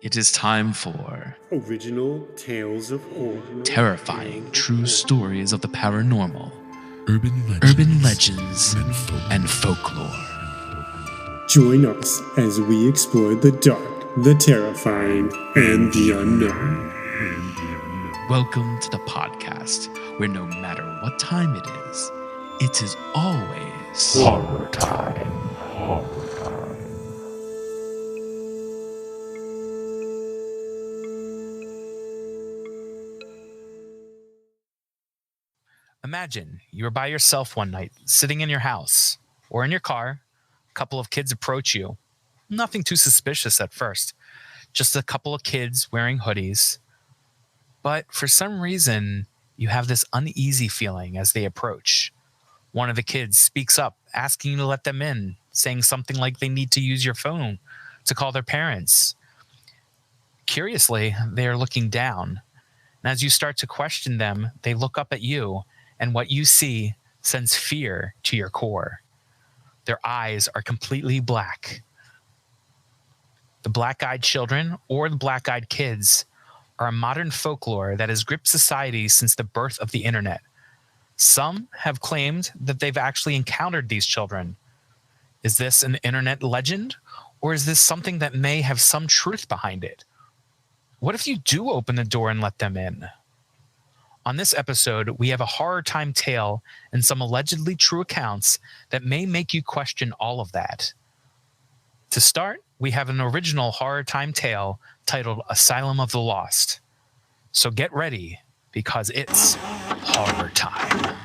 It is time for Original Tales of Horror. terrifying true stories of the paranormal, Urban legends and folklore. Join us as we explore the dark, the terrifying, and the unknown. Welcome to the podcast where no matter what time it is always horror time. Imagine you are by yourself one night, sitting in your house or in your car. A couple of kids approach you. Nothing too suspicious at first. Just a couple of kids wearing hoodies. But for some reason, you have this uneasy feeling as they approach. One of the kids speaks up, asking you to let them in, saying something like they need to use your phone to call their parents. Curiously, they are looking down. And as you start to question them, they look up at you. And what you see sends fear to your core. Their eyes are completely black. The black-eyed children, or the black-eyed kids, are a modern folklore that has gripped society since the birth of the internet. Some have claimed that they've actually encountered these children. Is this an internet legend, or is this something that may have some truth behind it? What if you do open the door and let them in? On this episode, we have a horror time tale and some allegedly true accounts that may make you question all of that. To start, we have an original horror time tale titled Asylum of the Lost. So get ready, because it's horror time.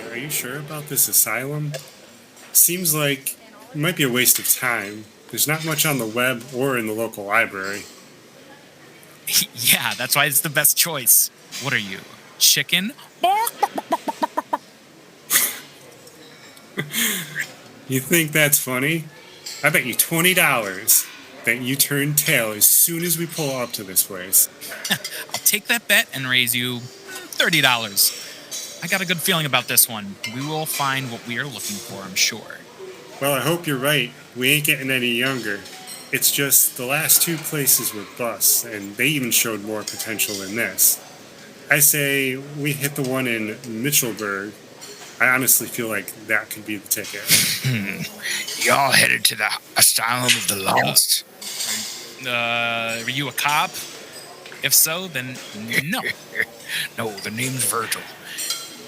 Are you sure about this asylum? Seems like it might be a waste of time. There's not much on the web or in the local library. Yeah, that's why it's the best choice. What are you, chicken? You think that's funny? I bet you $20 that you turn tail as soon as we pull up to this place. I'll take that bet and raise you $30. I got a good feeling about this one. We will find what we are looking for, I'm sure. Well, I hope you're right. We ain't getting any younger. It's just the last two places were busts, and they even showed more potential than this. I say we hit the one in Mitchellburg. I honestly feel like that could be the ticket. Y'all headed to the Asylum of the Lost? Are you a cop? If so, then no. No, the name's Virgil.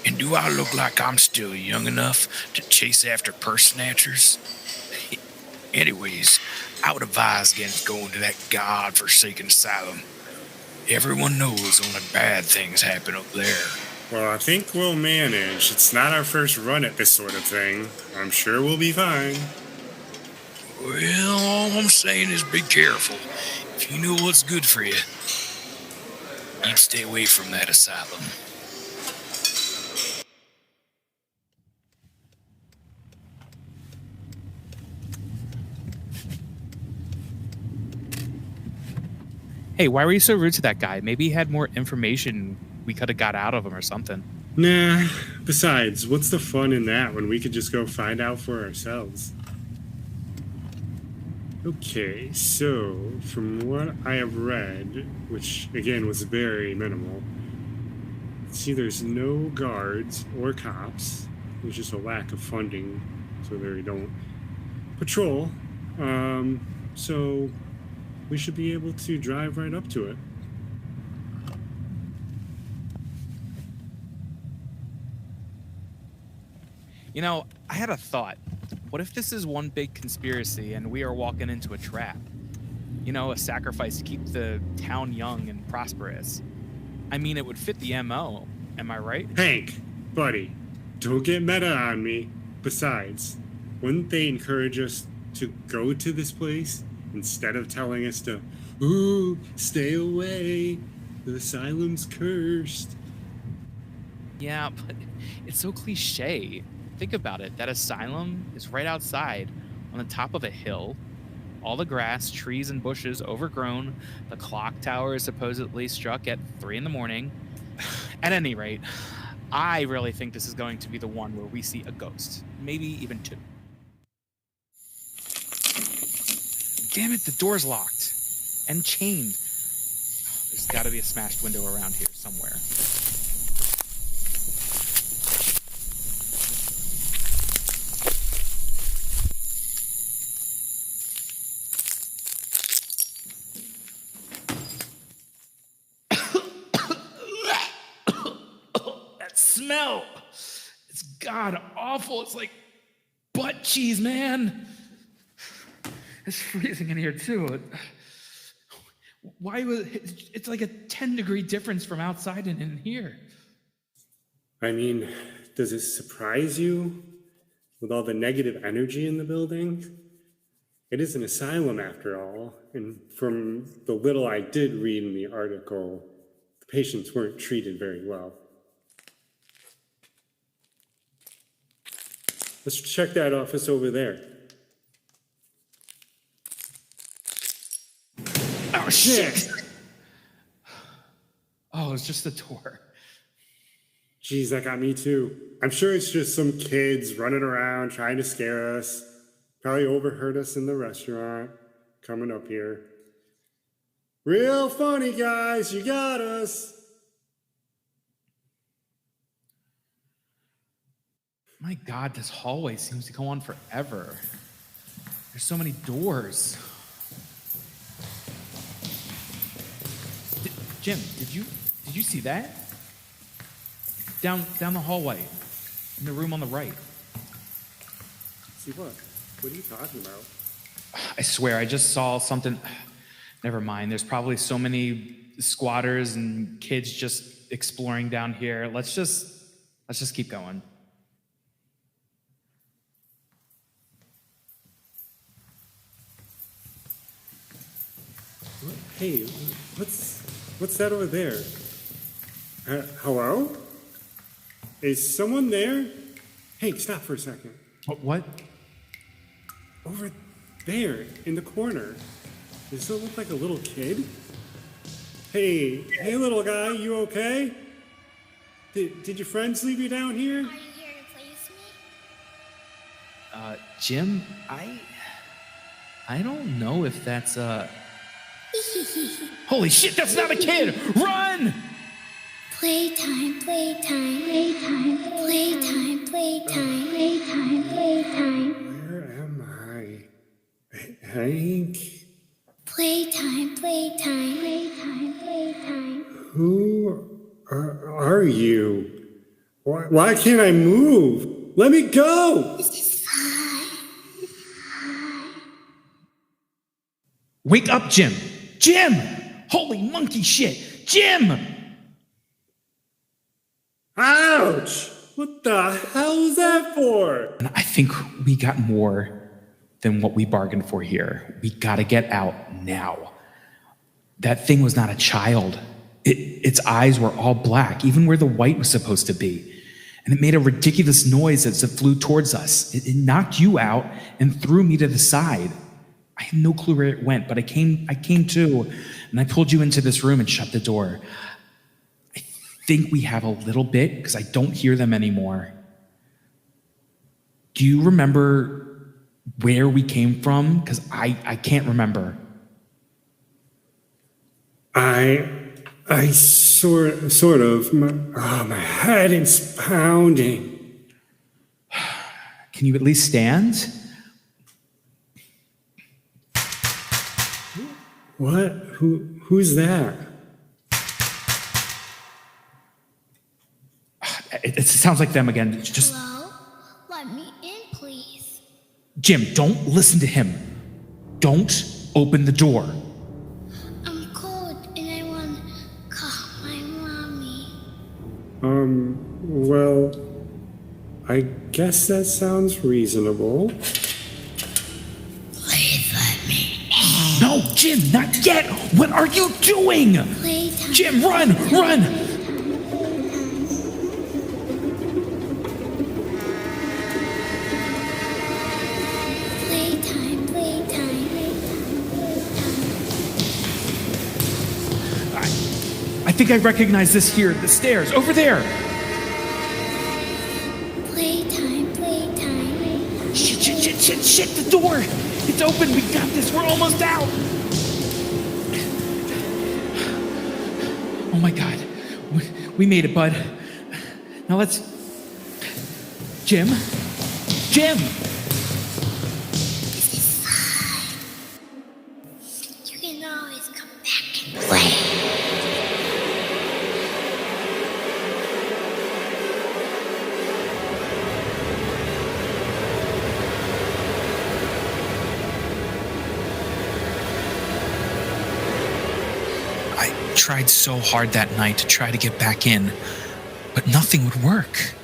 And do I look like I'm still young enough to chase after purse snatchers? Anyways, I would advise against going to that god-forsaken asylum. Everyone knows only bad things happen up there. Well, I think we'll manage. It's not our first run at this sort of thing. I'm sure we'll be fine. Well, all I'm saying is be careful. If you know what's good for you, you'd stay away from that asylum. Hey, why were you so rude to that guy? Maybe he had more information we could have got out of him or something. Nah, besides, what's the fun in that when we could just go find out for ourselves? Okay, so from what I have read, which again was very minimal, see there's no guards or cops. There's just a lack of funding, so they don't patrol. So we should be able to drive right up to it. You know, I had a thought. What if this is one big conspiracy and we are walking into a trap? You know, a sacrifice to keep the town young and prosperous. I mean, it would fit the MO. Am I right? Hank, buddy, don't get meta on me. Besides, wouldn't they encourage us to go to this place instead of telling us to, ooh, stay away, the asylum's cursed? Yeah, but it's so cliche. Think about it. That asylum is right outside on the top of a hill. All the grass, trees, and bushes overgrown. The clock tower is supposedly struck at 3 in the morning. At any rate, I really think this is going to be the one where we see a ghost. Maybe even 2. Damn it, the door's locked. And chained. There's got to be a smashed window around here somewhere. Smell. It's god awful. It's like butt cheese, man. It's freezing in here too. Why was it's like a 10-degree difference from outside and in here? I mean, does it surprise you with all the negative energy in the building? It is an asylum after all, and from the little I did read in the article, the patients weren't treated very well. Let's check that office over there. Oh, shit! Oh, it's just the door. Geez, that got me too. I'm sure it's just some kids running around trying to scare us. Probably overheard us in the restaurant coming up here. Real funny, guys. You got us. My God, this hallway seems to go on forever. There's so many doors. Jim, did you see that? Down the hallway, in the room on the right. See what? What are you talking about? I swear, I just saw something. Never mind. There's probably so many squatters and kids just exploring down here. Let's just keep going. Hey, what's that over there? Hello? Is someone there? Hey, stop for a second. What? Over there, in the corner. Does it look like a little kid? Hey, little guy, you okay? Did your friends leave you down here? Are you here to place me? Jim, I don't know if that's Holy shit, that's not a kid! Run! Playtime, playtime, playtime, playtime, playtime, playtime, playtime. Where am I? Hank? Playtime, playtime, playtime, playtime. Who are you? Why can't I move? Let me go! Wake up, Jim! Jim! Holy monkey shit! Jim! Ouch! What the hell is that for? And I think we got more than what we bargained for here. We gotta get out now. That thing was not a child. Its eyes were all black, even where the white was supposed to be. And it made a ridiculous noise as it flew towards us. It knocked you out and threw me to the side. I had no clue where it went, but I came to, and I pulled you into this room and shut the door. I think we have a little bit, because I don't hear them anymore. Do you remember where we came from? Because I can't remember. I sort of. My head is pounding. Can you at least stand? What? Who's that? It sounds like them again. Just Hello? Let me in, please. Jim, don't listen to him. Don't open the door. I'm cold and I want to call my mommy. Well, I guess that sounds reasonable. Please let me No, Jim, not yet. What are you doing? Playtime. Jim, run, run. think I recognize this here. The stairs. Over there. Playtime, playtime. Shit. The door. It's open. We got this. We're almost out. Oh my God. We made it, bud. Now let's... Jim? This is fine. You can always come back and play. I tried so hard that night to try to get back in, but nothing would work.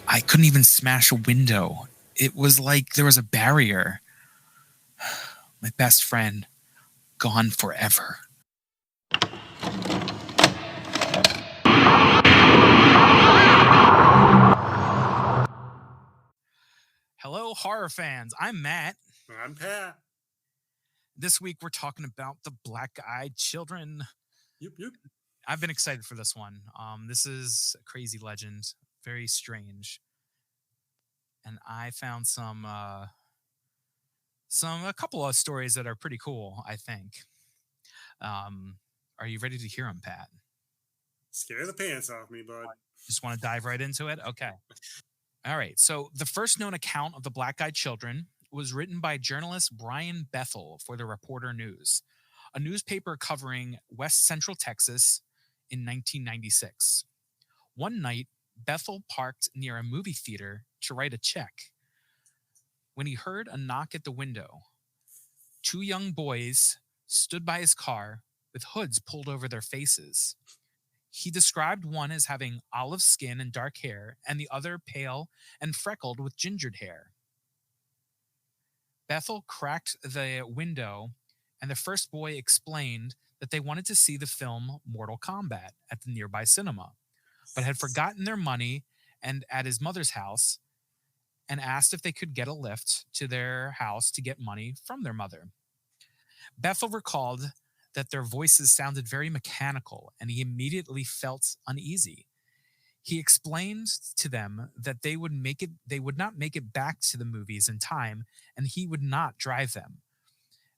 I couldn't even smash a window. It was like there was a barrier. My best friend, gone forever. Hello, horror fans. I'm Matt. I'm Pat. This week we're talking about the Black-Eyed Children. Yep. I've been excited for this one. This is a crazy legend, very strange, and I found a couple of stories that are pretty cool, I think. Are you ready to hear them, Pat? Scare the pants off me, bud. Just want to dive right into it? Okay. All right. So the first known account of the Black-Eyed Children was written by journalist Brian Bethel for the Reporter News, a newspaper covering West Central Texas in 1996. One night, Bethel parked near a movie theater to write a check when he heard a knock at the window. Two young boys stood by his car with hoods pulled over their faces. He described one as having olive skin and dark hair, and the other pale and freckled with gingered hair. Bethel cracked the window, and the first boy explained that they wanted to see the film Mortal Kombat at the nearby cinema, but had forgotten their money and at his mother's house, and asked if they could get a lift to their house to get money from their mother. Bethel recalled that their voices sounded very mechanical, and he immediately felt uneasy. He explained to them that they would not make it back to the movies in time, and he would not drive them.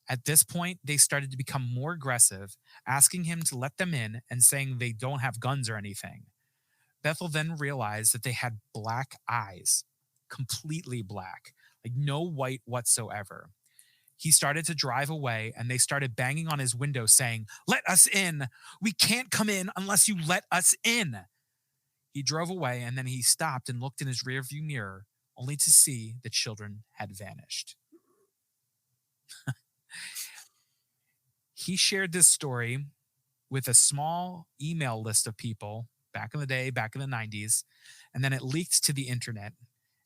At this point, they started to become more aggressive, asking him to let them in and saying they don't have guns or anything. Bethel then realized that they had black eyes, completely black, like no white whatsoever. He started to drive away, and they started banging on his window saying, "Let us in! We can't come in unless you let us in!" He drove away, and then he stopped and looked in his rearview mirror, only to see the children had vanished. He shared this story with a small email list of people back in the day, back in the 90s, and then it leaked to the internet.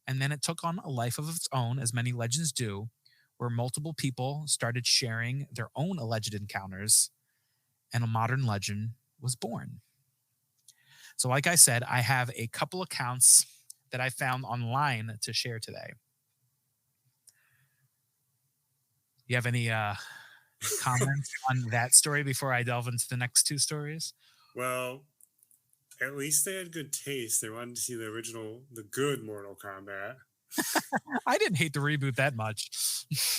And then it took on a life of its own, as many legends do, where multiple people started sharing their own alleged encounters, and a modern legend was born. So like I said, I have a couple accounts that I found online to share today. You have any comments on that story before I delve into the next two stories? Well, at least they had good taste. They wanted to see the good Mortal Kombat. I didn't hate the reboot that much.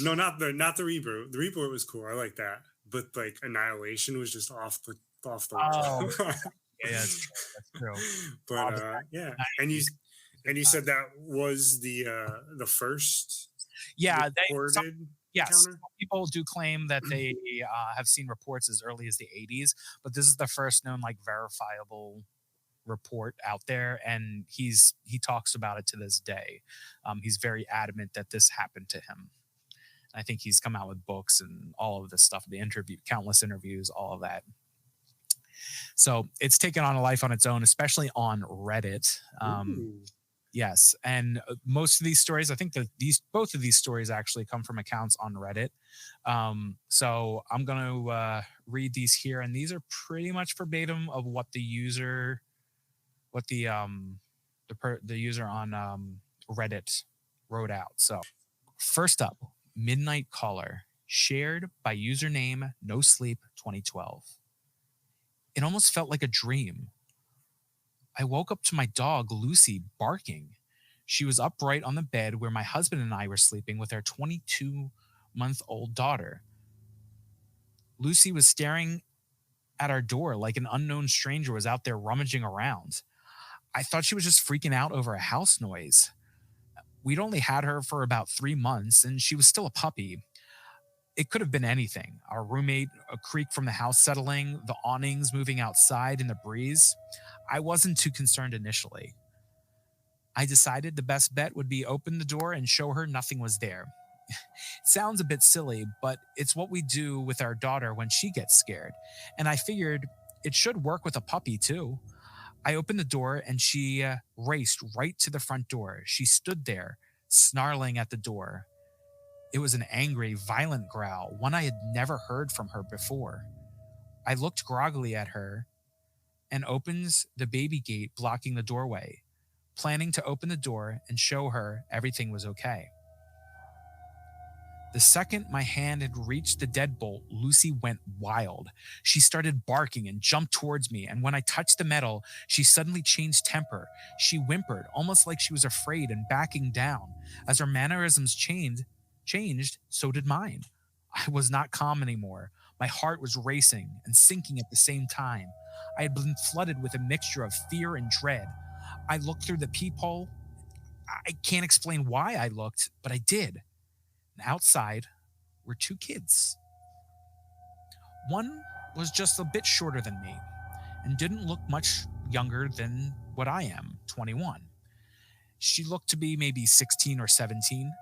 No, not the reboot. The reboot was cool. I like that. But like Annihilation was just off the wall. Oh. Yeah, that's true. But yeah, and you said that was the first. Yeah, recorded yes. encounter? People do claim that they have seen reports as early as the 80s, but this is the first known verifiable report out there, and he talks about it to this day. He's very adamant that this happened to him. I think he's come out with books and all of this stuff, countless interviews, all of that. So it's taken on a life on its own, especially on Reddit. Yes, and most of these stories, I think that both of these stories actually come from accounts on Reddit. So I'm going to read these here, and these are pretty much verbatim of what the user on Reddit wrote out. So first up, Midnight Caller, shared by username No Sleep 2012. It almost felt like a dream. I woke up to my dog, Lucy, barking. She was upright on the bed where my husband and I were sleeping with our 22-month-old daughter. Lucy was staring at our door like an unknown stranger was out there rummaging around. I thought she was just freaking out over a house noise. We'd only had her for about 3 months, and she was still a puppy. It could have been anything: our roommate, a creak from the house settling, the awnings moving outside in the breeze. I wasn't too concerned initially. I decided the best bet would be open the door and show her nothing was there. It sounds a bit silly, but it's what we do with our daughter when she gets scared. And I figured it should work with a puppy too. I opened the door and she raced right to the front door. She stood there, snarling at the door. It was an angry, violent growl, one I had never heard from her before. I looked groggily at her and opened the baby gate blocking the doorway, planning to open the door and show her everything was okay. The second my hand had reached the deadbolt, Lucy went wild. She started barking and jumped towards me, and when I touched the metal, she suddenly changed temper. She whimpered, almost like she was afraid and backing down. As her mannerisms changed, so did mine. I was not calm anymore. My heart was racing and sinking at the same time. I had been flooded with a mixture of fear and dread. I looked through the peephole. I can't explain why I looked, but I did. Outside were two kids. One was just a bit shorter than me and didn't look much younger than what I am, 21. She looked to be maybe 16 or 17.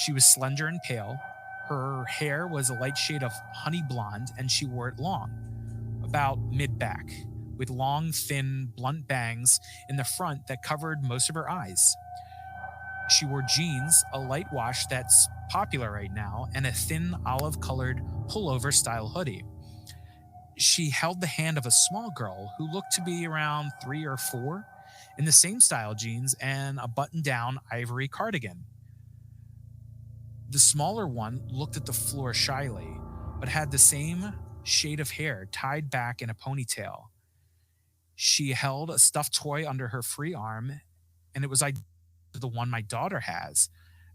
She was slender and pale. Her hair was a light shade of honey blonde, and she wore it long, about mid-back, with long, thin, blunt bangs in the front that covered most of her eyes. She wore jeans, a light wash that's popular right now, and a thin olive-colored pullover style hoodie. She held the hand of a small girl who looked to be around 3 or 4, in the same style jeans and a button-down ivory cardigan. The smaller one looked at the floor shyly, but had the same shade of hair tied back in a ponytail. She held a stuffed toy under her free arm, and it was the one my daughter has,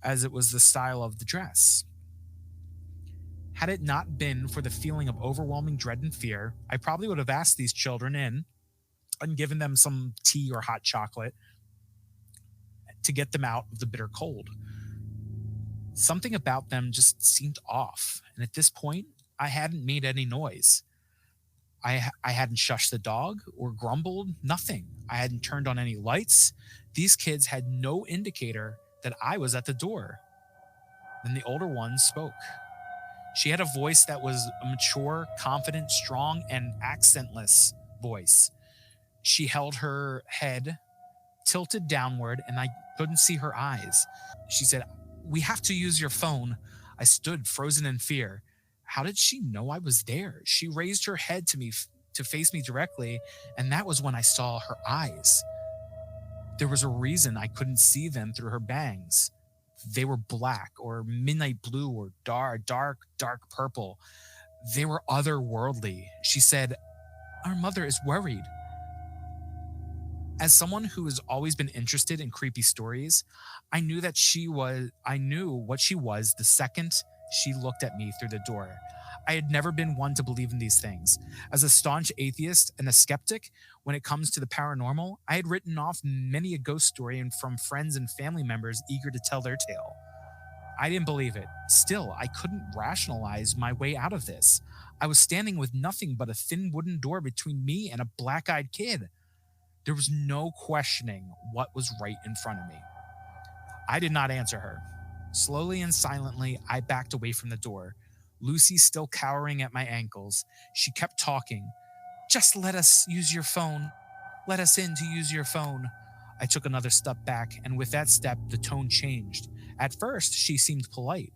as it was the style of the dress. Had it not been for the feeling of overwhelming dread and fear, I probably would have asked these children in and given them some tea or hot chocolate to get them out of the bitter cold. Something about them just seemed off, and at this point, I hadn't made any noise. I hadn't shushed the dog or grumbled, nothing. I hadn't turned on any lights. These kids had no indicator that I was at the door. Then the older one spoke. She had a voice that was a mature, confident, strong, and accentless voice. She held her head tilted downward, and I couldn't see her eyes. She said, "We have to use your phone." I stood frozen in fear. How did she know I was there? She raised her head to me to face me directly, and that was when I saw her eyes. There was a reason I couldn't see them through her bangs. They were black or midnight blue or dark purple. They were otherworldly. She said, "Our mother is worried." As someone who has always been interested in creepy stories, I knew what she was the second she looked at me through the door. I had never been one to believe in these things. As a staunch atheist and a skeptic, when it comes to the paranormal, I had written off many a ghost story and from friends and family members eager to tell their tale. I didn't believe it. Still, I couldn't rationalize my way out of this. I was standing with nothing but a thin wooden door between me and a black-eyed kid. There was no questioning what was right in front of me. I did not answer her. Slowly and silently, I backed away from the door. Lucy still cowering at my ankles. She kept talking. "Just let us use your phone. Let us in to use your phone." I took another step back, and with that step, the tone changed. At first, she seemed polite.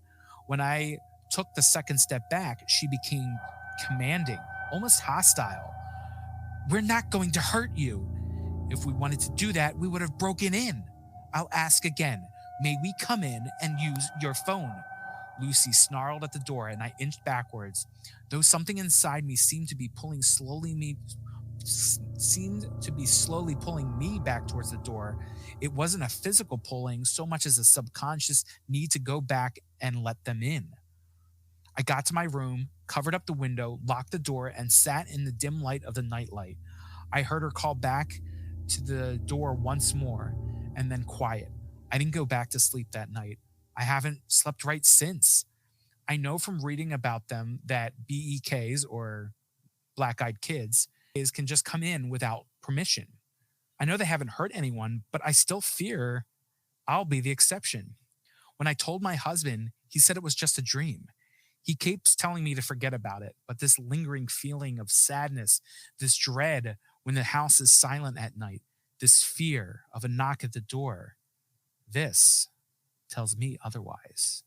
When I took the second step back, she became commanding, almost hostile. "We're not going to hurt you. If we wanted to do that, we would have broken in. I'll ask again. May we come in and use your phone?" Lucy snarled at the door, and I inched backwards, though something inside me seemed to be pulling seemed to be slowly pulling me back towards the door. It wasn't a physical pulling so much as a subconscious need to go back and let them in. I got to my room, covered up the window, locked the door, and sat in the dim light of the nightlight. I heard her call back to the door once more, and then quiet. I didn't go back to sleep that night. I haven't slept right since. I know from reading about them that BEKs, or black eyed kids, can just come in without permission. I know they haven't hurt anyone, but I still fear I'll be the exception. When I told my husband, he said it was just a dream. He keeps telling me to forget about it, but this lingering feeling of sadness, this dread when the house is silent at night, this fear of a knock at the door, this tells me otherwise.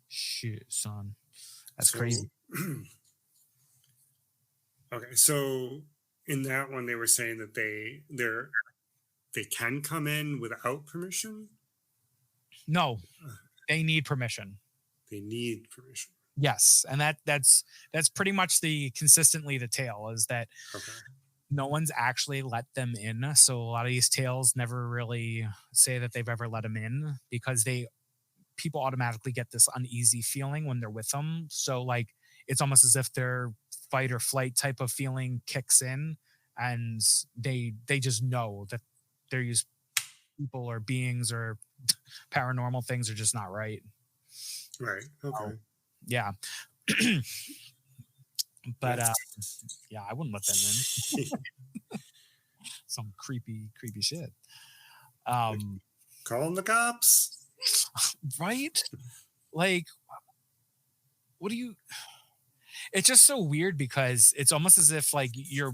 Shit, son. That's crazy. Okay, so in that one, they were saying that they can come in without permission. No, they need permission. They need permission. Yes, and that's pretty much consistently the tale is that Okay. no one's actually let them in. So a lot of these tales never really say that they've ever let them in because people automatically get this uneasy feeling when they're with them. So like it's almost as if their fight or flight type of feeling kicks in, and they just know that these people or beings or paranormal things are just not right. Right. Okay. Yeah. But yeah, I wouldn't let them in. Some creepy shit. Calling the cops. Right? Like, what do you? It's just so weird because it's almost as if like you're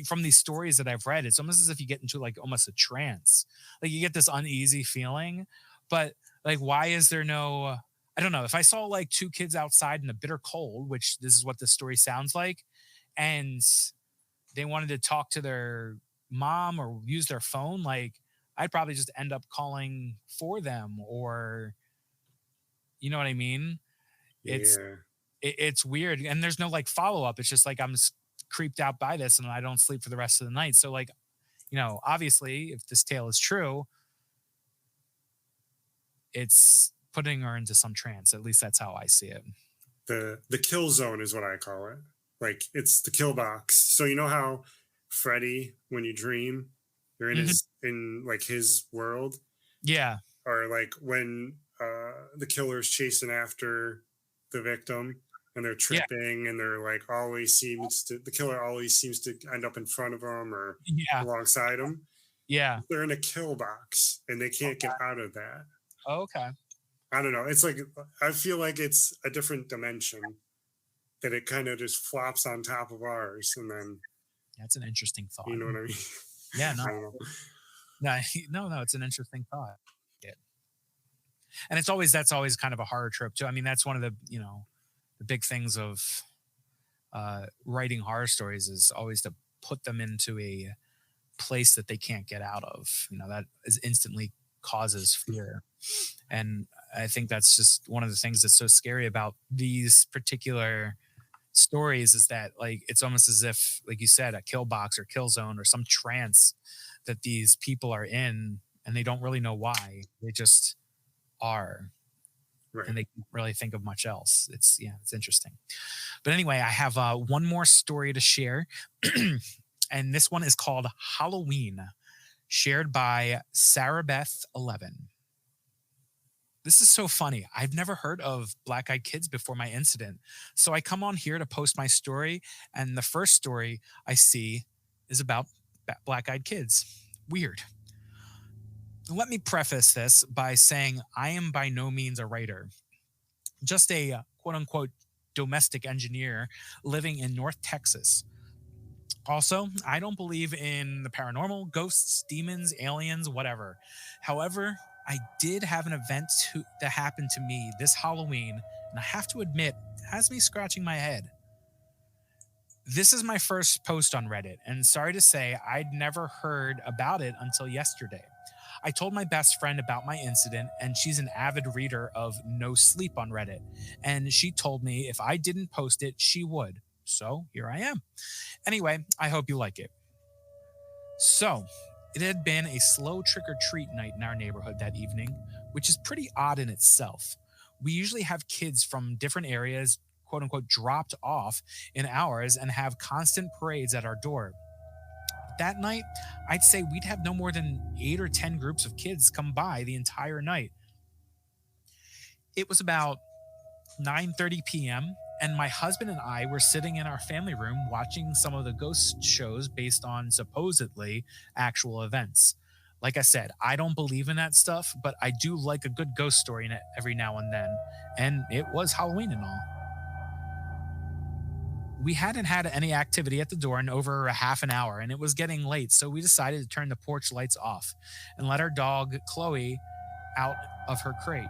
from these stories that I've read. It's almost as if you get into like almost a trance. Like you get this uneasy feeling, but like, why is there no? I don't know. If I saw like two kids outside in the bitter cold, which this is what this story sounds like, and they wanted to talk to their mom or use their phone, like I'd probably just end up calling for them, or you know what I mean? It's weird, and there's no like follow up. It's just like I'm creeped out by this, and I don't sleep for the rest of the night. So like, obviously, if this tale is true, it's putting her into some trance. At least that's how I see it. The kill zone is what I call it. Like it's the kill box. So you know how Freddy, when you dream, you're in his world. Yeah. Or like when the killer's chasing after the victim and they're tripping and they're like the killer always seems to end up in front of them or alongside them. Yeah. They're in a kill box and they can't get out of that. Oh, okay. I don't know. It's like, I feel like it's a different dimension that it kind of just flops on top of ours. And then that's an interesting thought. You know what I mean? Yeah, no. No, it's an interesting thought. And that's always kind of a horror trope too. I mean, that's one of the, the big things of writing horror stories is always to put them into a place that they can't get out of. That is instantly causes fear. And I think that's just one of the things that's so scary about these particular stories is that like it's almost as if, like you said, a kill box or kill zone or some trance that these people are in, and they don't really know why. They just are. Right. And they can't really think of much else. It's interesting. But anyway, I have one more story to share. And this one is called Halloween, shared by Sarah Beth 11. This is so funny. I've never heard of Black Eyed Kids before my incident. So I come on here to post my story, and the first story I see is about Black Eyed Kids. Weird. Let me preface this by saying I am by no means a writer, just a quote-unquote domestic engineer living in North Texas. Also, I don't believe in the paranormal, ghosts, demons, aliens, whatever. However, I did have an event that happened to me this Halloween, and I have to admit, it has me scratching my head. This is my first post on Reddit, and sorry to say, I'd never heard about it until yesterday. I told my best friend about my incident, and she's an avid reader of No Sleep on Reddit, and she told me if I didn't post it, she would. So here I am. Anyway, I hope you like it. So, it had been a slow trick or treat night in our neighborhood that evening, which is pretty odd in itself. We usually have kids from different areas, quote unquote, dropped off in ours and have constant parades at our door. That night, I'd say we'd have no more than 8 or 10 groups of kids come by the entire night. It was about 9:30 p.m. and my husband and I were sitting in our family room watching some of the ghost shows based on supposedly actual events. Like I said, I don't believe in that stuff, but I do like a good ghost story in it every now and then, and it was Halloween and all. We hadn't had any activity at the door in over a half an hour, and it was getting late, so we decided to turn the porch lights off and let our dog, Chloe, out of her crate.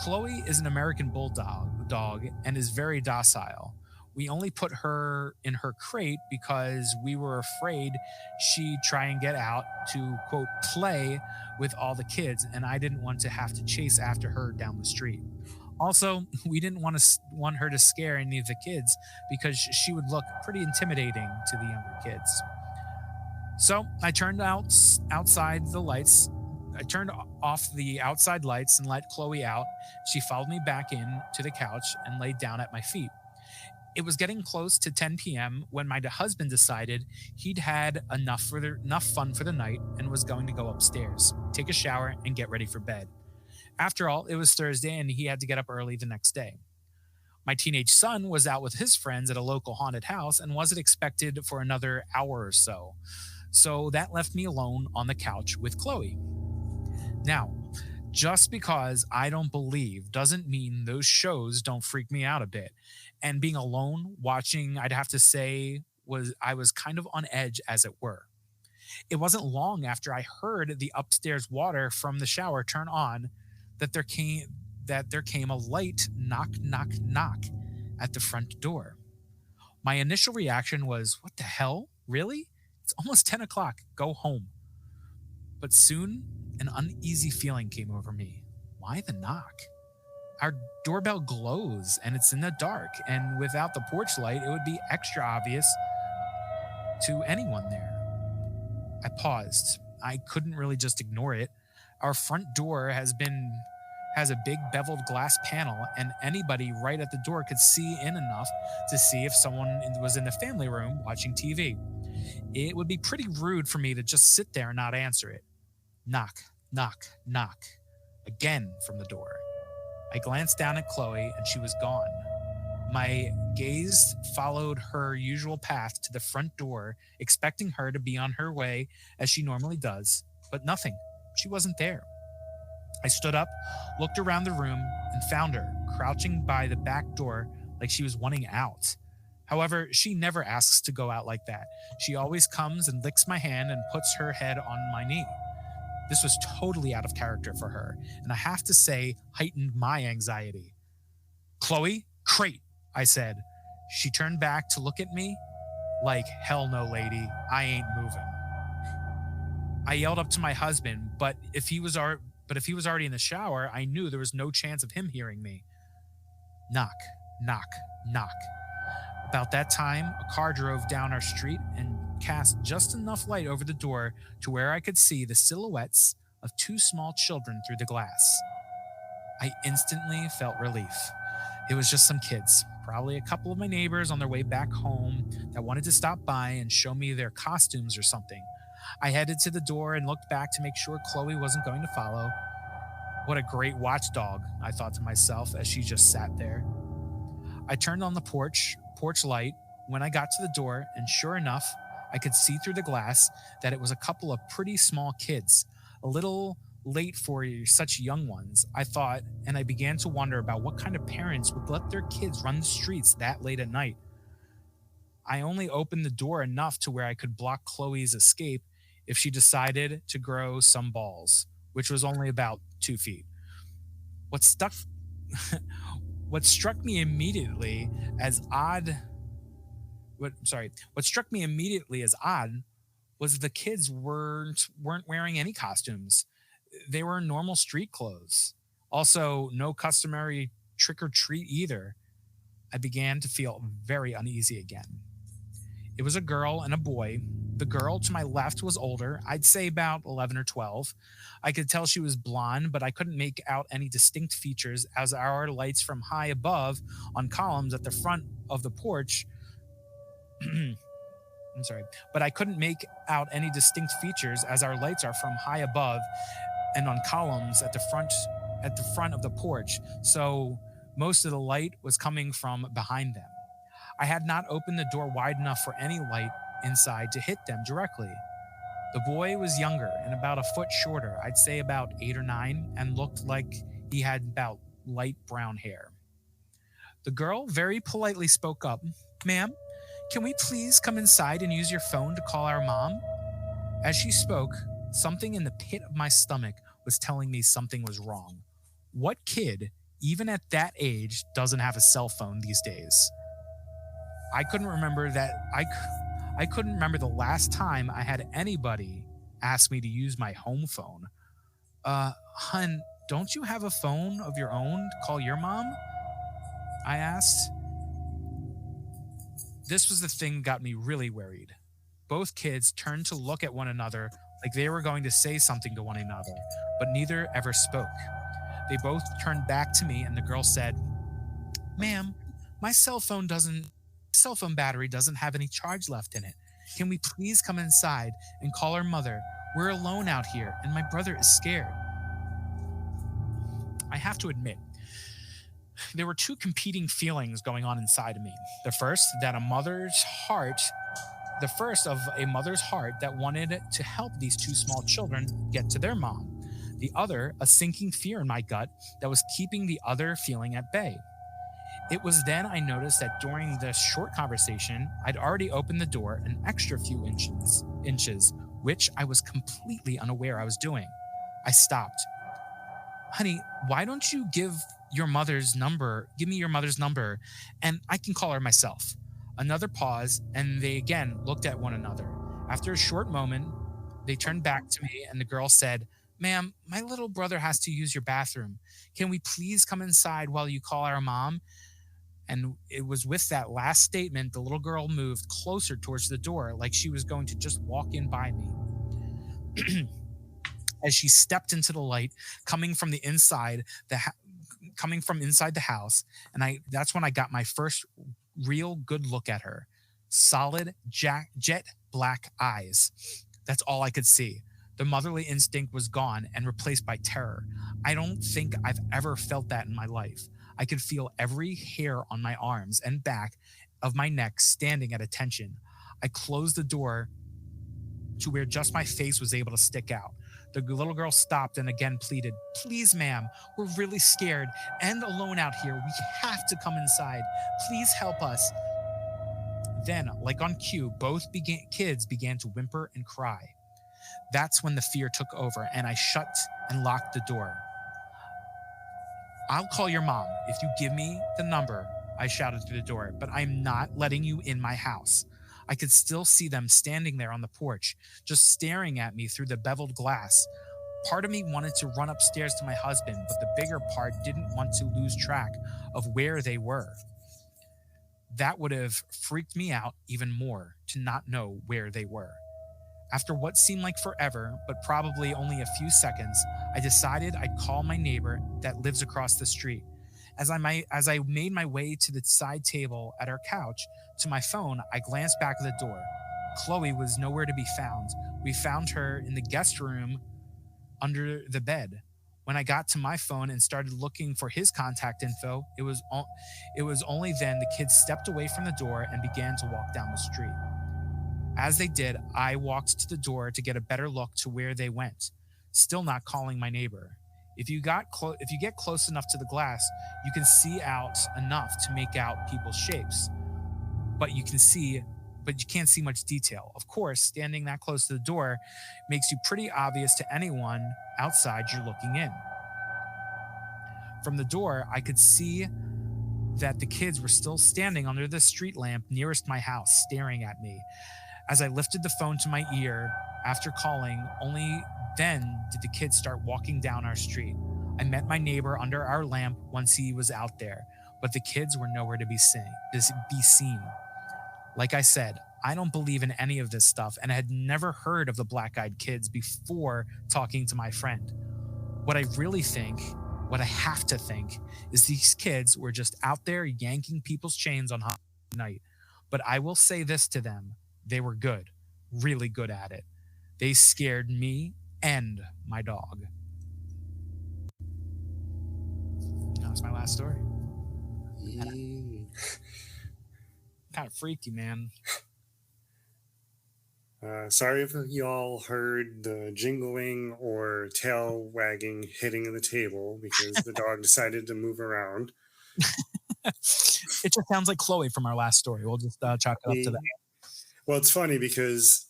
Chloe is an American bulldog and is very docile. We only put her in her crate because we were afraid she'd try and get out to, quote, play with all the kids, and I didn't want to have to chase after her down the street. Also, we didn't want her to scare any of the kids because she would look pretty intimidating to the younger kids. So I turned outside the lights. I turned off the outside lights and let Chloe out. She followed me back in to the couch and laid down at my feet. It was getting close to 10 p.m. when my husband decided he'd had enough fun for the night and was going to go upstairs, take a shower, and get ready for bed. After all, it was Thursday and he had to get up early the next day. My teenage son was out with his friends at a local haunted house and wasn't expected for another hour or so. So that left me alone on the couch with Chloe. Now, just because I don't believe doesn't mean those shows don't freak me out a bit. And being alone watching, I'd have to say, I was kind of on edge, as it were. It wasn't long after I heard the upstairs water from the shower turn on that there came a light knock, knock, knock at the front door. My initial reaction was, what the hell? Really? It's almost 10 o'clock. Go home. But soon, an uneasy feeling came over me. Why the knock? Our doorbell glows and it's in the dark, and without the porch light, it would be extra obvious to anyone there. I paused. I couldn't really just ignore it. Our front door has a big beveled glass panel, and anybody right at the door could see in enough to see if someone was in the family room watching TV. It would be pretty rude for me to just sit there and not answer it. Knock, knock, knock. Again from the door. I glanced down at Chloe, and she was gone. My gaze followed her usual path to the front door, expecting her to be on her way as she normally does, but nothing. She wasn't there. I stood up, looked around the room, and found her crouching by the back door like she was wanting out. However, she never asks to go out like that. She always comes and licks my hand and puts her head on my knee. This was totally out of character for her, and I have to say, heightened my anxiety. Chloe, crate, I said. She turned back to look at me like, hell no, lady, I ain't moving. I yelled up to my husband, but if he was already in the shower, I knew there was no chance of him hearing me. Knock, knock, knock. About that time, a car drove down our street and cast just enough light over the door to where I could see the silhouettes of 2 small children through the glass. I instantly felt relief. It was just some kids, probably a couple of my neighbors on their way back home that wanted to stop by and show me their costumes or something. I headed to the door and looked back to make sure Chloe wasn't going to follow. What a great watchdog, I thought to myself as she just sat there. I turned on the porch light when I got to the door, and sure enough, I could see through the glass that it was a couple of pretty small kids, a little late for such young ones, I thought, and I began to wonder about what kind of parents would let their kids run the streets that late at night. I only opened the door enough to where I could block Chloe's escape if she decided to grow some balls, which was only about 2 feet. What struck me immediately as odd was the kids weren't wearing any costumes. They were in normal street clothes. Also, no customary trick or treat either. I began to feel very uneasy again. It was a girl and a boy. The girl to my left was older, I'd say about 11 or 12. I could tell she was blonde, but I couldn't make out any distinct features as our lights from high above on columns at the front of the porch. I'm sorry, but I couldn't make out any distinct features as our lights are from high above and on columns at the front of the porch. So most of the light was coming from behind them. I had not opened the door wide enough for any light inside to hit them directly. The boy was younger and about a foot shorter, I'd say about 8 or 9, and looked like he had about light brown hair. The girl very politely spoke up. "Ma'am, can we please come inside and use your phone to call our mom?" As she spoke, something in the pit of my stomach was telling me something was wrong. What kid, even at that age, doesn't have a cell phone these days? I couldn't remember the last time I had anybody ask me to use my home phone. Hun, don't you have a phone of your own to call your mom?" I asked. This was the thing that got me really worried. Both kids turned to look at one another like they were going to say something to one another, but neither ever spoke. They both turned back to me and the girl said, "Ma'am, my cell phone battery doesn't have any charge left in it. Can we please come inside and call our mother? We're alone out here and my brother is scared." I have to admit, there were two competing feelings going on inside of me. The first of a mother's heart that wanted to help these two small children get to their mom. The other, a sinking fear in my gut that was keeping the other feeling at bay. It was then I noticed that during the short conversation, I'd already opened the door an extra few inches, which I was completely unaware I was doing. I stopped. "Honey, why don't you give me your mother's number, and I can call her myself." Another pause, and they again looked at one another. After a short moment, they turned back to me, and the girl said, "Ma'am, my little brother has to use your bathroom. Can we please come inside while you call our mom?" And it was with that last statement, the little girl moved closer towards the door, like she was going to just walk in by me. As she stepped into the light coming from inside the house, and that's when I got my first real good look at her. Solid jet black eyes. That's all I could see. The motherly instinct was gone and replaced by terror. I don't think I've ever felt that in my life. I could feel every hair on my arms and back of my neck standing at attention. I closed the door to where just my face was able to stick out. The little girl stopped and again pleaded, "Please, ma'am, we're really scared and alone out here. We have to come inside. Please help us." Then, like on cue, both kids began to whimper and cry. That's when the fear took over and I shut and locked the door. "I'll call your mom if you give me the number," I shouted through the door, "but I'm not letting you in my house." I could still see them standing there on the porch, just staring at me through the beveled glass. Part of me wanted to run upstairs to my husband, but the bigger part didn't want to lose track of where they were. That would have freaked me out even more to not know where they were. After what seemed like forever, but probably only a few seconds, I decided I'd call my neighbor that lives across the street. As I made my way to the side table at our couch to my phone, I glanced back at the door. Chloe was nowhere to be found. We found her in the guest room under the bed. When I got to my phone and started looking for his contact info, it was only then the kids stepped away from the door and began to walk down the street. As they did, I walked to the door to get a better look to where they went, still not calling my neighbor. If you get close enough to the glass, you can see out enough to make out people's shapes. But you can't see much detail. Of course, standing that close to the door makes you pretty obvious to anyone outside you're looking in. From the door, I could see that the kids were still standing under the street lamp nearest my house, staring at me. As I lifted the phone to my ear after calling, only then did the kids start walking down our street. I met my neighbor under our lamp once he was out there. but the kids were nowhere to be seen. Like I said, I don't believe in any of this stuff, and I had never heard of the black-eyed kids before talking to my friend. What I really think, what I have to think, is these kids were just out there yanking people's chains on Halloween night. But I will say this to them: they were good, really good at it. They scared me and my dog. That was my last story. Kind of freaky, man. Sorry if you all heard the jingling or tail wagging hitting the table because the dog decided to move around. It just sounds like Chloe from our last story. We'll just chalk it up to that. Well, it's funny because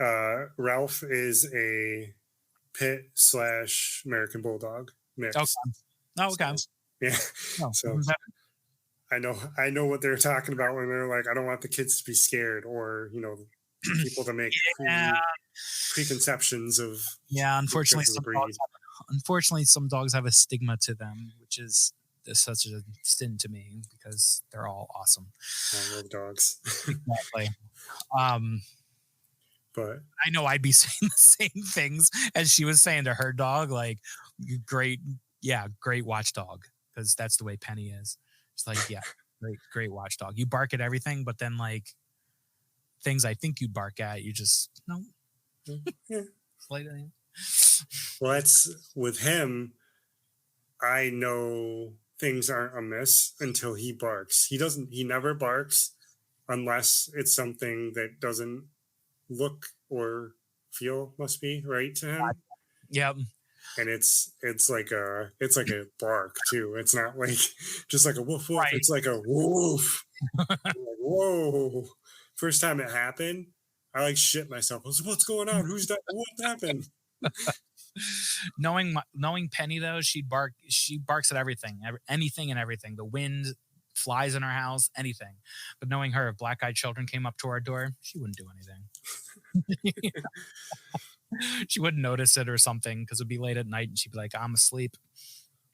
Ralph is a pit / American Bulldog mix. Okay. Oh, okay. So, yeah. No, So I know what they're talking about when they're like, I don't want the kids to be scared, or people to make preconceptions of. Yeah, unfortunately, some dogs have a stigma to them, which is such a sin to me because they're all awesome. I love dogs. Exactly. But I know I'd be saying the same things as she was saying to her dog, like great watchdog, because that's the way Penny is. It's like, yeah, great watchdog. You bark at everything, but then like things I think you'd bark at, you just no. Yeah. Later. Well, that's with him. I know things aren't amiss until he barks. He never barks unless it's something that doesn't look or feel must be right to him. Yep. And it's like a bark too. It's not like just like a woof woof. Right. It's like a woof. Like, whoa. First time it happened, I like shit myself. I was like, what's going on? Who's that? What happened? Knowing Penny though, she barks at everything, anything and everything. The wind, flies in our house, anything. But knowing her, if black-eyed children came up to our door, she wouldn't do anything. She wouldn't notice it or something because it'd be late at night and she'd be like, I'm asleep.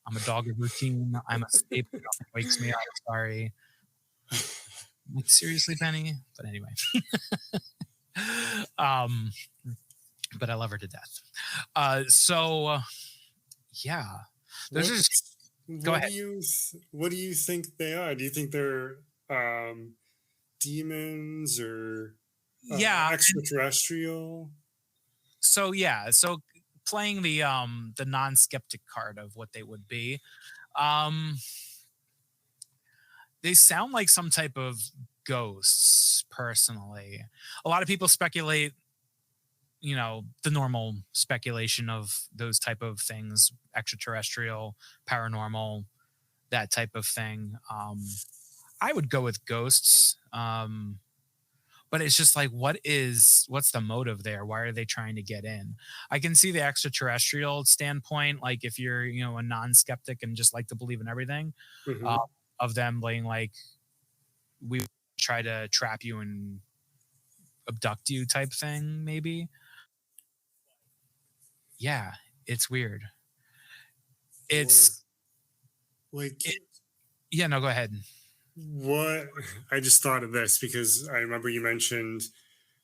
I'm a dog of routine. I'm asleep. Nothing wakes me up. Sorry. Like, seriously, Penny? But anyway. But I love her to death. Yeah. There's just go ahead. What do you think they are? Do you think they're demons or extraterrestrial? So playing the non-skeptic card of what they would be, they sound like some type of ghosts. Personally, a lot of people speculate, the normal speculation of those type of things, extraterrestrial, paranormal, that type of thing. I would go with ghosts. But it's just like, what's the motive there? Why are they trying to get in? I can see the extraterrestrial standpoint. Like if you're, a non-skeptic and just like to believe in everything, of them being like, we try to trap you and abduct you type thing, maybe. Yeah, it's weird. It's like, yeah, no, go ahead. What I just thought of this because I remember you mentioned,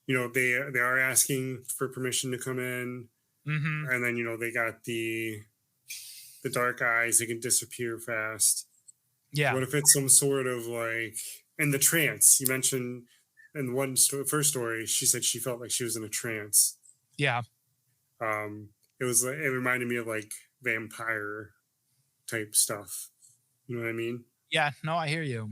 they are asking for permission to come in, and then they got the dark eyes; they can disappear fast. Yeah. What if it's some sort of like in the trance? You mentioned in one first story, she said she felt like she was in a trance. Yeah. It reminded me of like vampire type stuff. You know what I mean? Yeah, no, I hear you.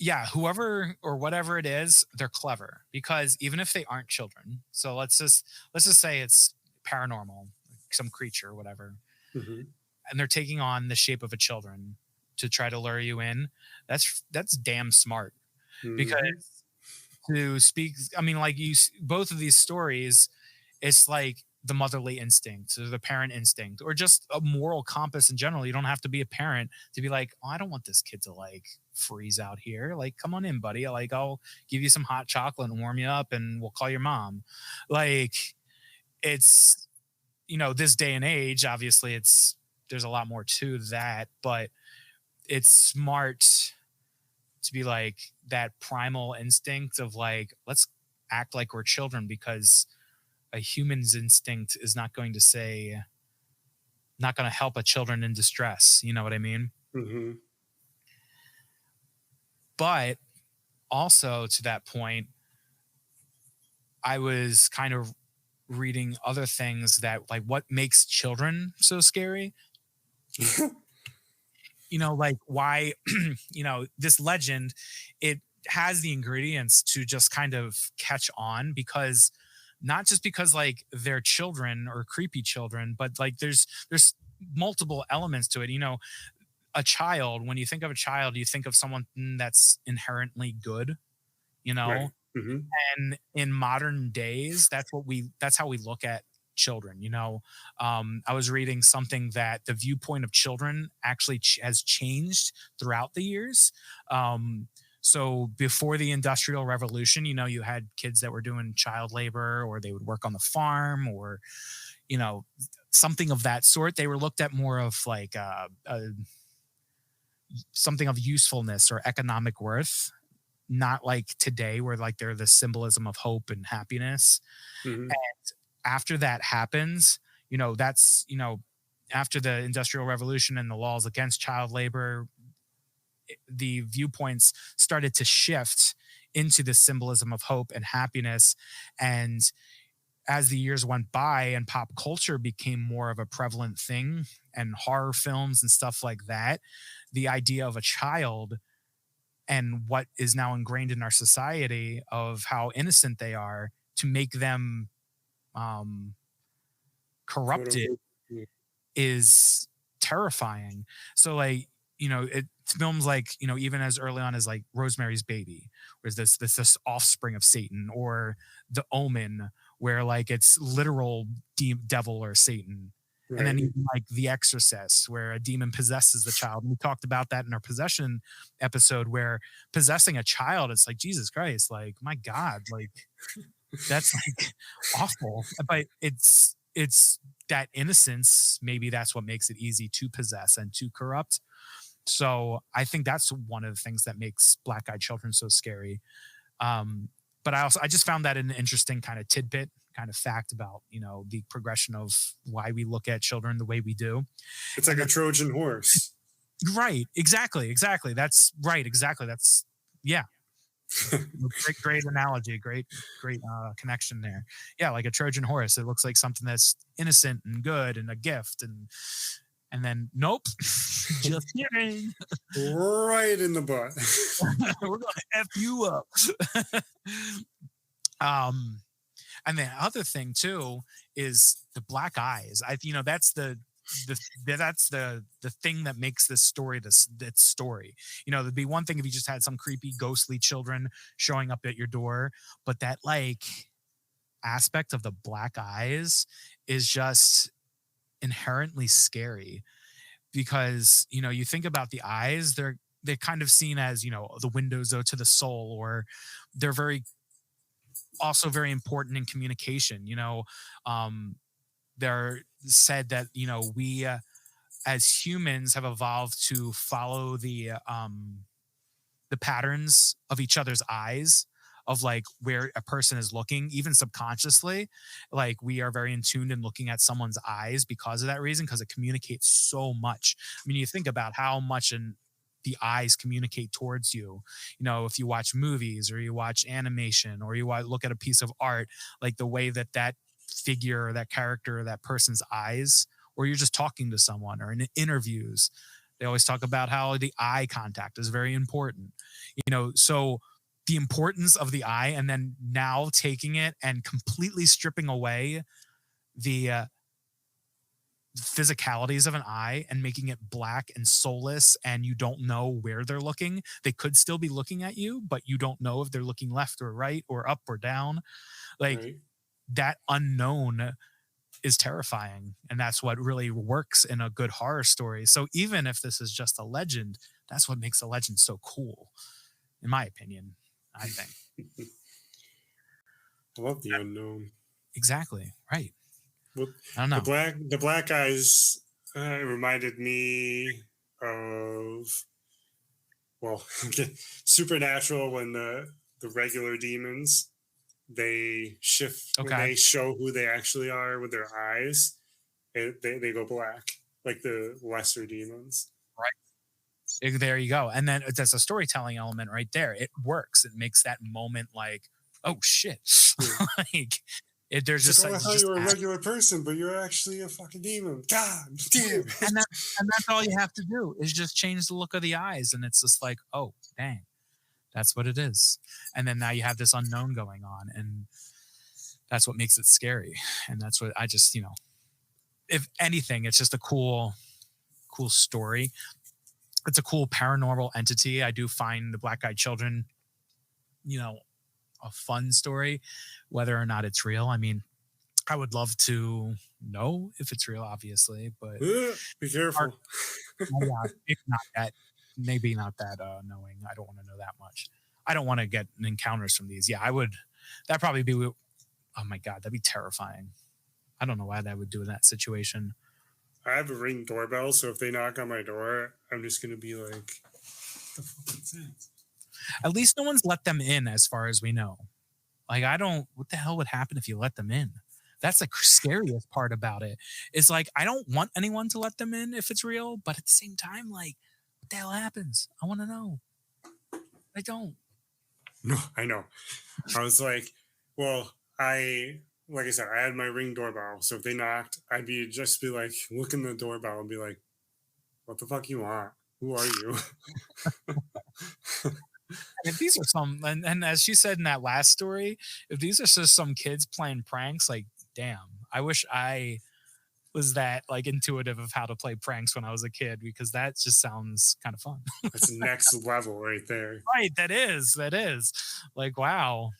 Yeah, whoever or whatever it is, they're clever because even if they aren't children, so let's just say it's paranormal, some creature or whatever, and they're taking on the shape of a children to try to lure you in. That's damn smart because to speak, I mean, like both of these stories, it's like the motherly instinct or the parent instinct or just a moral compass in general. You don't have to be a parent to be like, oh, I don't want this kid to like freeze out here. Like, come on in, buddy. Like, I'll give you some hot chocolate and warm you up and we'll call your mom. Like, it's, this day and age, obviously there's a lot more to that, but it's smart to be like that primal instinct of like, let's act like we're children, because a human's instinct is not going to say, not going to help a children in distress. You know what I mean? Mm-hmm. But also to that point, I was kind of reading other things that like what makes children so scary. Like why, this legend, it has the ingredients to just kind of catch on, because not just because like they're children or creepy children, but like there's multiple elements to it. A child, when you think of a child, you think of someone that's inherently good, you Right. know? Mm-hmm. And in modern days, that's how we look at children. I was reading something that the viewpoint of children actually has changed throughout the years. So before the Industrial Revolution, you had kids that were doing child labor, or they would work on the farm, or something of that sort. They were looked at more of like something of usefulness or economic worth, not like today where like they're the symbolism of hope and happiness. Mm-hmm. And after that happens, that's, after the Industrial Revolution and the laws against child labor, the viewpoints started to shift into the symbolism of hope and happiness. And as the years went by and pop culture became more of a prevalent thing, and horror films and stuff like that, the idea of a child and what is now ingrained in our society of how innocent they are, to make them Quote corrupted, unquote. Yeah. is terrifying. So like, films like, even as early on as like Rosemary's Baby, where's this offspring of Satan, or The Omen, where like it's literal devil or Satan. And then Right. even like The Exorcist, where a demon possesses the child. And we talked about that in our possession episode, where possessing a child, it's like, Jesus Christ, like, my God, like, that's like awful. But it's that innocence, maybe that's what makes it easy to possess and to corrupt. So I think that's one of the things that makes Black Eyed Children so scary. But I just found that an interesting kind of tidbit, kind of fact about, the progression of why we look at children the way we do. It's like a Trojan horse. Right. Exactly. That's right. Exactly. That's, yeah. Great analogy. Great connection there. Yeah. Like a Trojan horse. It looks like something that's innocent and good and a gift. And then, nope, just kidding. Right in the butt. We're going to F you up. And the other thing too is the black eyes. That's that's the thing that makes this story this story. There'd be one thing if you just had some creepy ghostly children showing up at your door, but that like aspect of the black eyes is just inherently scary, because you think about the eyes, they're kind of seen as the windows to the soul, or they're also very important in communication. They're said that we as humans have evolved to follow the patterns of each other's eyes, of like where a person is looking, even subconsciously. Like we are very in tune in looking at someone's eyes because of that reason, because it communicates so much. I mean, you think about how much the eyes communicate towards you. If you watch movies, or you watch animation, or you look at a piece of art, like the way that figure, or that character, or that person's eyes, or you're just talking to someone, or in interviews, they always talk about how the eye contact is very important. So the importance of the eye, and then now taking it and completely stripping away the physicalities of an eye and making it black and soulless, and you don't know where they're looking. They could still be looking at you, but you don't know if they're looking left or right or up or down. Like Right. that unknown is terrifying, and that's what really works in a good horror story. So even if this is just a legend, that's what makes a legend so cool, in my opinion, I think. I love the unknown. Exactly. Right. Well, I don't know. the black eyes reminded me of well, supernatural when the regular demons they shift when Okay. they show who they actually are with their eyes. They go black like the lesser demons. There you go. And then there's a storytelling element right there. It works. It makes that moment like, oh shit. Yeah. Like there's It's just like, oh, like I thought you were a regular person, but you're actually a fucking demon. God damn. and that's all you have to do is just change the look of the eyes. And it's just like, oh dang, that's what it is. And then now you have this unknown going on. And that's what makes it scary. And that's what I just, if anything, it's just a cool story. It's a cool paranormal entity. I do find the Black Eyed Children, a fun story, whether or not it's real. I mean, I would love to know if it's real, obviously, but Be careful. maybe not that knowing. I don't want to know that much. I don't want to get encounters from these. Yeah, I would. That'd probably be. Oh my god, that'd be terrifying. I don't know why that would do in that situation. I have a Ring doorbell, so if they knock on my door, I'm just gonna be like, "What the fuck is that?" At least no one's let them in, as far as we know. Like, I don't. What the hell would happen if you let them in? That's the scariest part about it. Is like, I don't want anyone to let them in if it's real, but at the same time, like, what the hell happens? I want to know. I don't. No, I know. I was like, well, like I said, I had my Ring doorbell, so if they knocked, I'd just be like, look in the doorbell and be like, what the fuck you want? Who are you? If these are and as she said in that last story, if these are just some kids playing pranks, like, damn, I wish I was that like intuitive of how to play pranks when I was a kid, because that just sounds kind of fun. That's next level right there. Right, that is like, wow,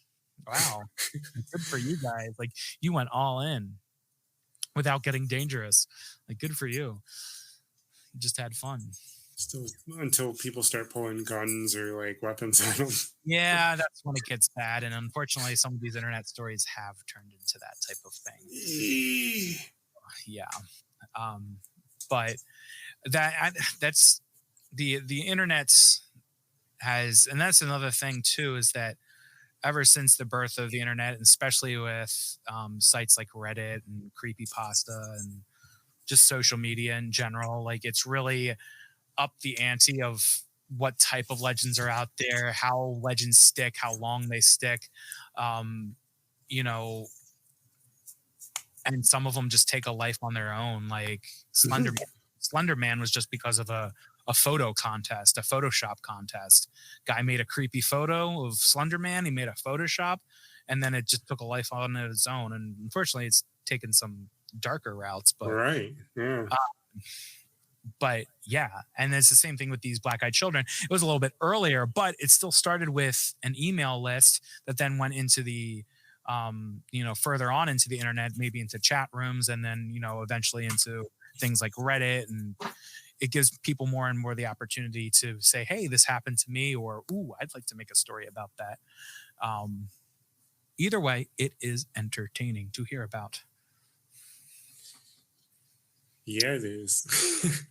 good for you guys. Like, you went all in without getting dangerous. Like, good for you. You just had fun. Still, until people start pulling guns or like weapons at them. Yeah, that's when it gets bad, and unfortunately, some of these internet stories have turned into that type of thing. Yeah, but that's the internet has, and that's another thing too, is that ever since the birth of the internet, and especially with sites like Reddit and creepypasta and just social media in general, like, it's really up the ante of what type of legends are out there, how legends stick, how long they stick, and some of them just take a life on their own. Like Slender Man was just because of a photo contest, a Photoshop contest. Guy made a creepy photo of Slender Man. He made a Photoshop, and then it just took a life on its own. And unfortunately, it's taken some darker routes. But right, yeah. But yeah, and it's the same thing with these Black Eyed Children. It was a little bit earlier, but it still started with an email list that then went into the further on into the internet, maybe into chat rooms, and then eventually into things like Reddit. And it gives people more and more the opportunity to say, hey, this happened to me, or ooh, I'd like to make a story about that. Either way, it is entertaining to hear about. Yeah, it is.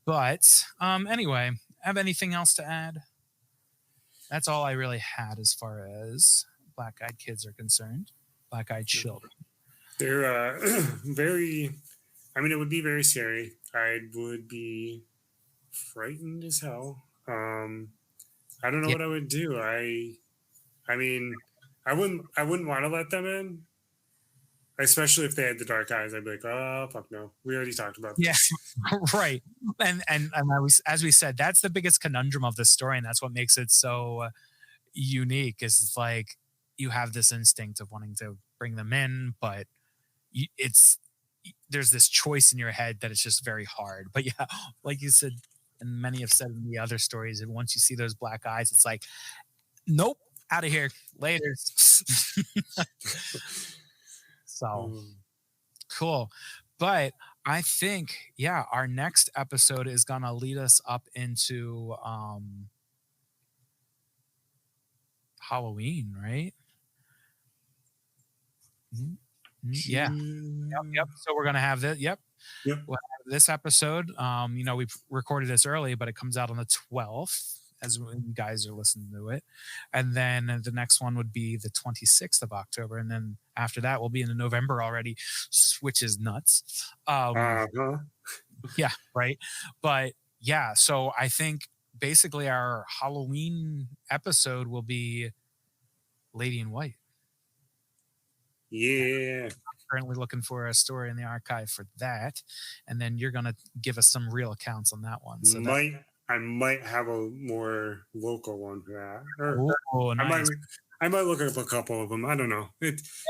But anyway, have anything else to add? That's all I really had as far as Black Eyed Kids are concerned. Black Eyed Children. They're very, I mean, it would be very scary. I would be frightened as hell. I don't know what I would do. I mean, I wouldn't want to let them in. Especially if they had the dark eyes, I'd be like, oh, fuck no. We already talked about this. Yeah, right. And as we said, that's the biggest conundrum of the story, and that's what makes it so unique, is it's like you have this instinct of wanting to bring them in, but there's this choice in your head that it's just very hard. But yeah, like you said, and many have said in the other stories, and once you see those black eyes, it's like, nope, out of here, later. So cool. But I think, yeah, our next episode is going to lead us up into Halloween, right? Yeah. Yep. So we're going to have this. Yep. Yep. Well, this episode, we've recorded this early, but it comes out on the 12th as when you guys are listening to it. And then the next one would be the 26th of October. And then after that, we'll be into November already, which is nuts. Uh-huh. Yeah, right. But yeah, so I think basically our Halloween episode will be Lady in White. Yeah. Currently looking for a story in the archive for that, and then you're going to give us some real accounts on that one. So I might have a more local one for that. Or nice. I might look up a couple of them. I don't know.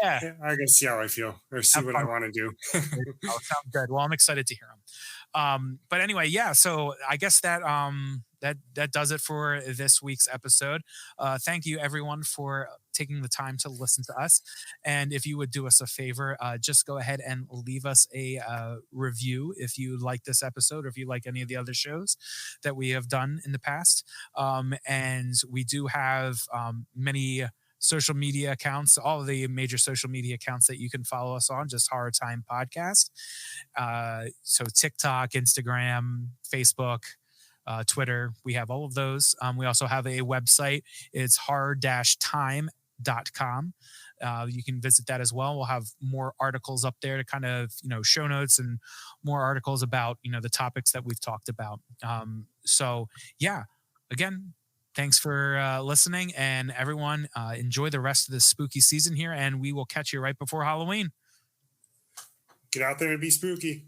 Yeah. I can see how I feel or see Have what fun. I want to do. Sounds good. Well, I'm excited to hear them. But anyway, yeah. So I guess that that does it for this week's episode. Thank you, everyone, for taking the time to listen to us. And if you would do us a favor, just go ahead and leave us a review if you like this episode or if you like any of the other shows that we have done in the past. And we do have many social media accounts, all of the major social media accounts that you can follow us on, just Horror Time Podcast. So TikTok, Instagram, Facebook, Twitter, we have all of those. We also have a website. It's horror-time.com. You can visit that as well. We'll have more articles up there to kind of, show notes and more articles about, the topics that we've talked about. So yeah, again, thanks for listening, and everyone enjoy the rest of the spooky season here, and we will catch you right before Halloween. Get out there and be spooky.